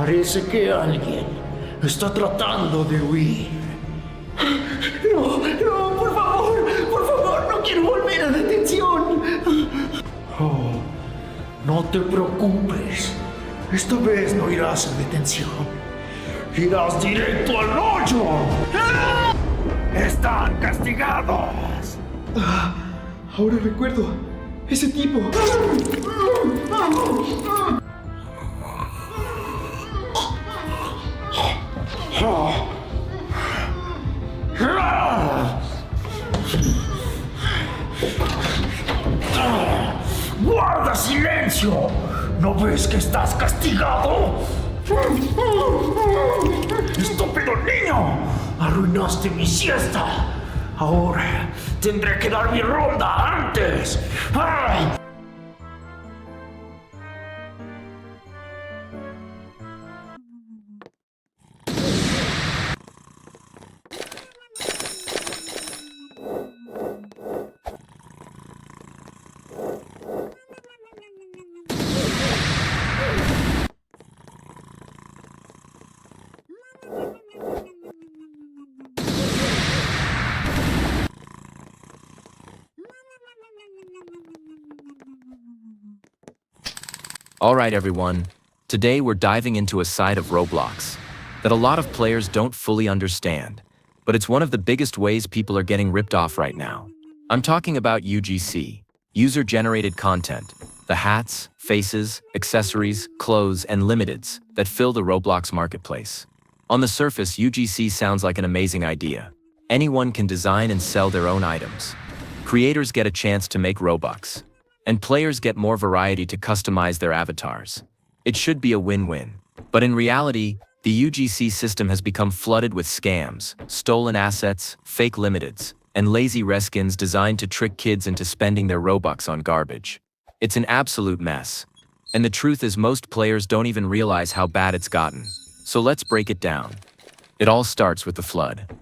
Parece que alguien está tratando de huir. No, no, por favor, no quiero volver a detención. Oh, no te preocupes. Esta vez no irás a detención. Irás directo al hoyo. ¡Están castigados! Ahora recuerdo. Ese tipo. ¡Guarda silencio! ¿No ves que estás castigado? ¡Estúpido niño! ¡Arruinaste mi siesta! Ahora tendré que dar mi ronda antes. ¡Ay! Alright everyone, today we're diving into a side of Roblox that a lot of players don't fully understand, but it's one of the biggest ways people are getting ripped off right now. I'm talking about UGC, user-generated content, the hats, faces, accessories, clothes, and limiteds that fill the Roblox marketplace. On the surface, UGC sounds like an amazing idea. Anyone can design and sell their own items. Creators get a chance to make Robux, and players get more variety to customize their avatars. It should be a win-win. But in reality, the UGC system has become flooded with scams, stolen assets, fake limiteds, and lazy reskins designed to trick kids into spending their Robux on garbage. It's an absolute mess. And the truth is most players don't even realize how bad it's gotten. So let's break it down. It all starts with the flood.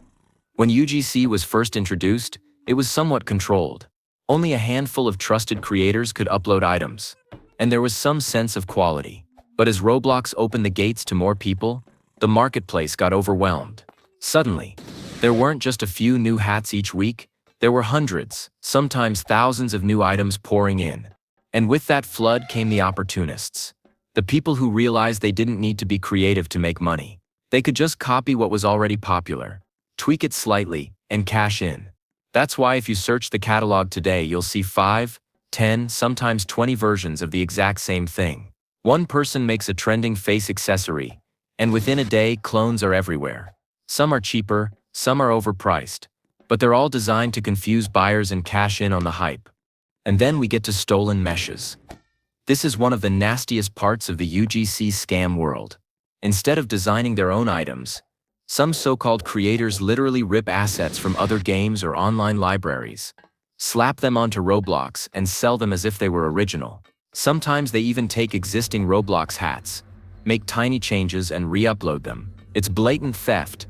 When UGC was first introduced, it was somewhat controlled. Only a handful of trusted creators could upload items, and there was some sense of quality. But as Roblox opened the gates to more people, the marketplace got overwhelmed. Suddenly, there weren't just a few new hats each week, there were hundreds, sometimes thousands of new items pouring in. And with that flood came the opportunists. The people who realized they didn't need to be creative to make money. They could just copy what was already popular, tweak it slightly, and cash in. That's why if you search the catalog today, you'll see 5, 10, sometimes 20 versions of the exact same thing. One person makes a trending face accessory, and within a day, clones are everywhere. Some are cheaper, some are overpriced, but they're all designed to confuse buyers and cash in on the hype. And then we get to stolen meshes. This is one of the nastiest parts of the UGC scam world. Instead of designing their own items, some so-called creators literally rip assets from other games or online libraries, slap them onto Roblox, and sell them as if they were original. Sometimes they even take existing Roblox hats, make tiny changes and re-upload them. It's blatant theft.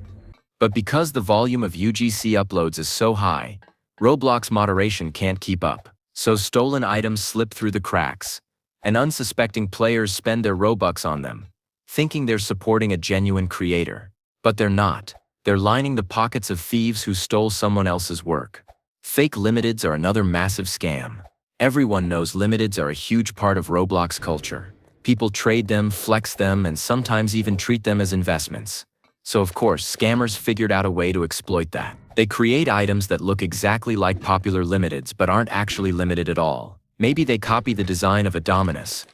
But because the volume of UGC uploads is so high, Roblox moderation can't keep up. So stolen items slip through the cracks, and unsuspecting players spend their Robux on them, thinking they're supporting a genuine creator. But they're not. They're lining the pockets of thieves who stole someone else's work. Fake limiteds are another massive scam. Everyone knows limiteds are a huge part of Roblox culture. People trade them, flex them, and sometimes even treat them as investments. So of course, scammers figured out a way to exploit that. They create items that look exactly like popular limiteds but aren't actually limited at all. Maybe they copy the design of a Dominus,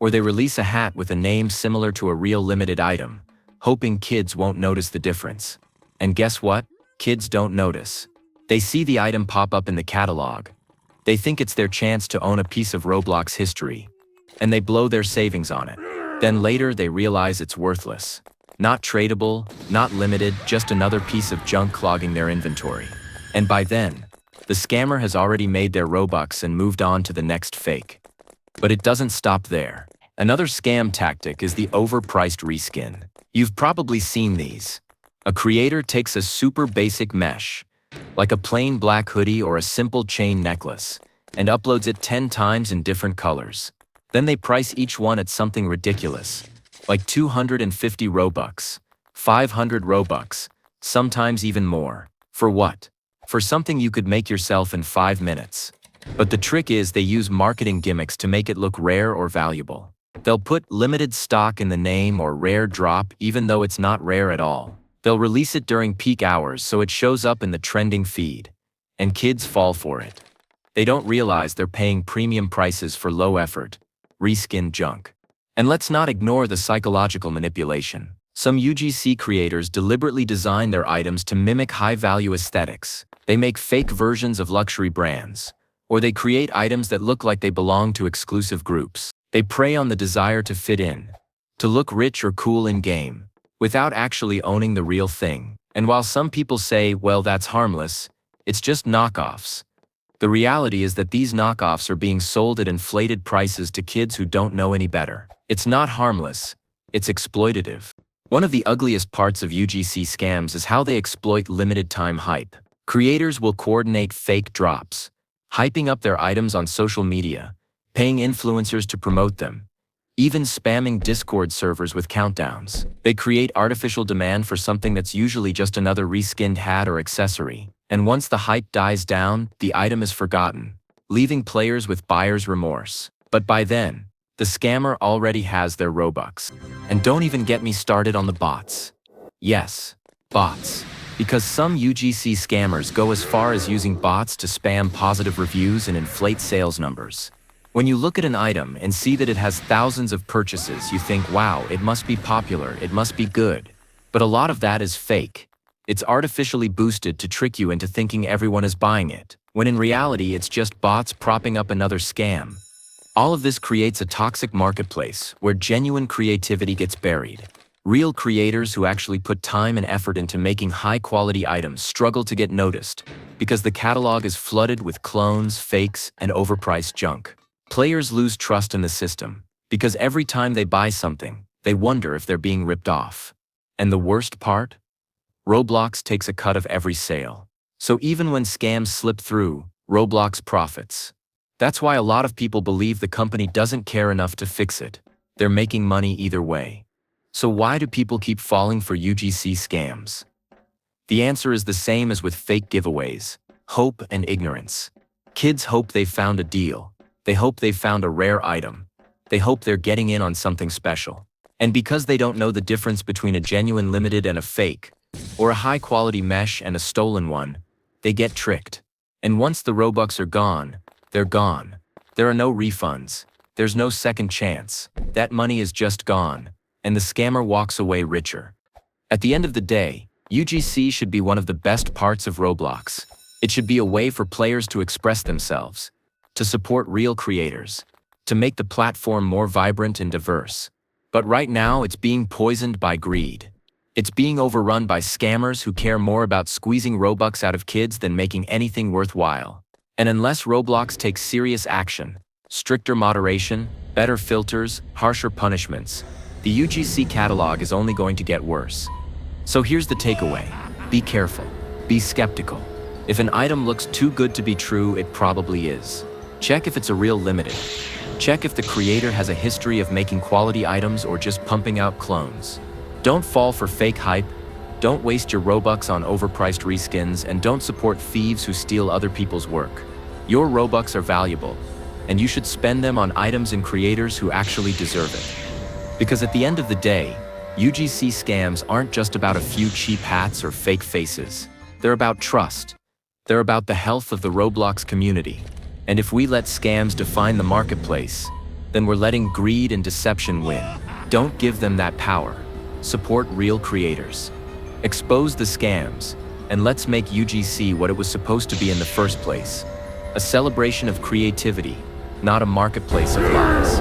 or they release a hat with a name similar to a real limited item, hoping kids won't notice the difference. And guess what? Kids don't notice. They see the item pop up in the catalog. They think it's their chance to own a piece of Roblox history, and they blow their savings on it. Then later they realize it's worthless. Not tradable, not limited, just another piece of junk clogging their inventory. And by then, the scammer has already made their Robux and moved on to the next fake. But it doesn't stop there. Another scam tactic is the overpriced reskin. You've probably seen these. A creator takes a super basic mesh, like a plain black hoodie or a simple chain necklace, and uploads it 10 times in different colors. Then they price each one at something ridiculous, like 250 Robux, 500 Robux, sometimes even more. For what? For something you could make yourself in 5 minutes. But the trick is they use marketing gimmicks to make it look rare or valuable. They'll put limited stock in the name or rare drop even though it's not rare at all. They'll release it during peak hours so it shows up in the trending feed. And kids fall for it. They don't realize they're paying premium prices for low effort, reskinned junk. And let's not ignore the psychological manipulation. Some UGC creators deliberately design their items to mimic high-value aesthetics. They make fake versions of luxury brands, or they create items that look like they belong to exclusive groups. They prey on the desire to fit in, to look rich or cool in-game, without actually owning the real thing. And while some people say, well, that's harmless, it's just knockoffs. The reality is that these knockoffs are being sold at inflated prices to kids who don't know any better. It's not harmless, it's exploitative. One of the ugliest parts of UGC scams is how they exploit limited-time hype. Creators will coordinate fake drops, hyping up their items on social media, paying influencers to promote them, even spamming Discord servers with countdowns. They create artificial demand for something that's usually just another reskinned hat or accessory. And once the hype dies down, the item is forgotten, leaving players with buyer's remorse. But by then, the scammer already has their Robux. And don't even get me started on the bots. Yes, bots. Because some UGC scammers go as far as using bots to spam positive reviews and inflate sales numbers. When you look at an item and see that it has thousands of purchases, you think, wow, it must be popular, it must be good. But a lot of that is fake. It's artificially boosted to trick you into thinking everyone is buying it, when in reality it's just bots propping up another scam. All of this creates a toxic marketplace where genuine creativity gets buried. Real creators who actually put time and effort into making high-quality items struggle to get noticed because the catalog is flooded with clones, fakes, and overpriced junk. Players lose trust in the system because every time they buy something, they wonder if they're being ripped off. And the worst part? Roblox takes a cut of every sale. So even when scams slip through, Roblox profits. That's why a lot of people believe the company doesn't care enough to fix it. They're making money either way. So why do people keep falling for UGC scams? The answer is the same as with fake giveaways: hope and ignorance. Kids hope they found a deal. They hope they found a rare item. They hope they're getting in on something special. And because they don't know the difference between a genuine limited and a fake, or a high-quality mesh and a stolen one, they get tricked. And once the Robux are gone, they're gone. There are no refunds. There's no second chance. That money is just gone, and the scammer walks away richer. At the end of the day, UGC should be one of the best parts of Roblox. It should be a way for players to express themselves, to support real creators, to make the platform more vibrant and diverse. But right now, it's being poisoned by greed. It's being overrun by scammers who care more about squeezing Robux out of kids than making anything worthwhile. And unless Roblox takes serious action, stricter moderation, better filters, harsher punishments, the UGC catalog is only going to get worse. So here's the takeaway. Be careful. Be skeptical. If an item looks too good to be true, it probably is. Check if it's a real limited. Check if the creator has a history of making quality items or just pumping out clones. Don't fall for fake hype, don't waste your Robux on overpriced reskins, and don't support thieves who steal other people's work. Your Robux are valuable, and you should spend them on items and creators who actually deserve it. Because at the end of the day, UGC scams aren't just about a few cheap hats or fake faces. They're about trust. They're about the health of the Roblox community. And if we let scams define the marketplace, then we're letting greed and deception win. Don't give them that power. Support real creators. Expose the scams, and let's make UGC what it was supposed to be in the first place. A celebration of creativity, not a marketplace of lies.